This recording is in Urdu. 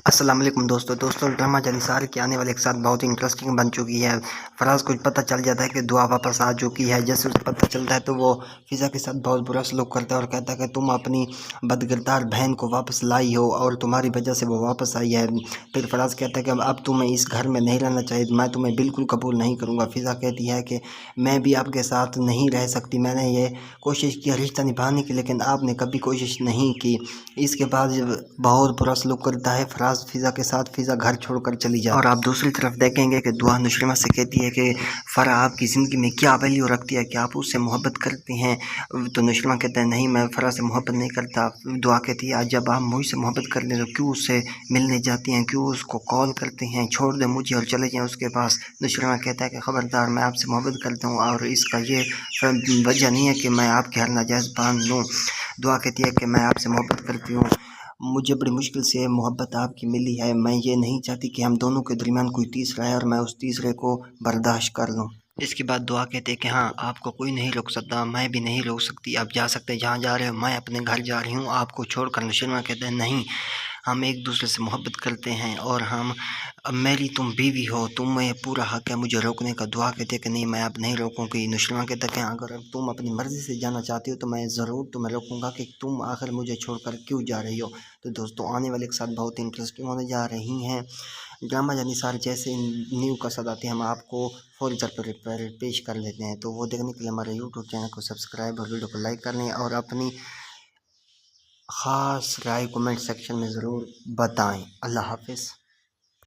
السلام علیکم دوستوں ڈرامہ جنسار کے آنے والے ایک ساتھ بہت انٹرسٹنگ بن چکی ہے۔ فراز کو پتہ چل جاتا ہے کہ دعا واپس آ چکی ہے۔ جیسے اسے پتہ چلتا ہے تو وہ فضا کے ساتھ بہت برا سلوک کرتا ہے اور کہتا ہے کہ تم اپنی بدکردار بہن کو واپس لائی ہو اور تمہاری وجہ سے وہ واپس آئی ہے۔ پھر فراز کہتا ہے کہ اب تمہیں اس گھر میں نہیں رہنا چاہیے، میں تمہیں بالکل قبول نہیں کروں گا۔ فضا کہتی ہے کہ میں بھی آپ کے ساتھ نہیں رہ سکتی، میں نے یہ کوشش کی رشتہ نبھانے کی لیکن آپ نے کبھی کوشش نہیں کی۔ اس کے بعد بہت برا سلوک کرتا ہے فراز فضا کے ساتھ، فضا گھر چھوڑ کر چلی جاتی ہے۔ اور آپ دوسری طرف دیکھیں گے کہ دعا نشریمہ سے کہتی ہے کہ فرا آپ کی زندگی میں کیا ویلیو رکھتی ہے، کہ آپ اس سے محبت کرتے ہیں؟ تو نشریمہ کہتا ہے نہیں، میں فرا سے محبت نہیں کرتا۔ دعا کہتی ہے جب آپ مجھ سے محبت کرتے ہیں تو کیوں اس سے ملنے جاتی ہیں، کیوں اس کو کال کرتے ہیں؟ چھوڑ دیں مجھے اور چلے جائیں اس کے پاس۔ نشریمہ کہتا ہے کہ خبردار، میں آپ سے محبت کرتا ہوں اور اس کا یہ وجہ نہیں ہے کہ میں آپ کے ہر ناجائز باندھ لوں۔ دعا کہتی ہے کہ میں آپ سے محبت کرتی ہوں، مجھے بڑی مشکل سے محبت آپ کی ملی ہے، میں یہ نہیں چاہتی کہ ہم دونوں کے درمیان کوئی تیسرا ہے اور میں اس تیسرے کو برداشت کر لوں۔ اس کے بعد دعا کہتے کہ ہاں، آپ کو کوئی نہیں روک سکتا، میں بھی نہیں روک سکتی، آپ جا سکتے جہاں جا رہے ہو، میں اپنے گھر جا رہی ہوں آپ کو چھوڑ کر۔ نشریمہ کہتے ہیں نہیں، ہم ایک دوسرے سے محبت کرتے ہیں اور میری تم بیوی ہو، تمہیں پورا حق ہے مجھے روکنے کا۔ دعا کہتے کہ نہیں، میں اب نہیں روکوں گی۔ نشریمہ کہتا کہ اگر تم اپنی مرضی سے جانا چاہتی ہو تو میں ضرور تمہیں روکوں گا کہ تم آخر مجھے چھوڑ کر کیوں جا رہی ہو۔ تو دوستوں آنے والے کے ساتھ بہت انٹرسٹنگ ہونے جا رہی ہیں ڈرامہ جنسار۔ جیسے نیو کا ساتھ آتے ہیں ہم آپ کو فوری طور پر پیش کر لیتے ہیں، تو وہ دیکھنے کے لیے ہمارے یوٹیوب چینل کو سبسکرائب اور ویڈیو کو لائک کر لیں اور اپنی خاص رائے کومنٹ سیکشن میں ضرور بتائیں۔ اللہ حافظ۔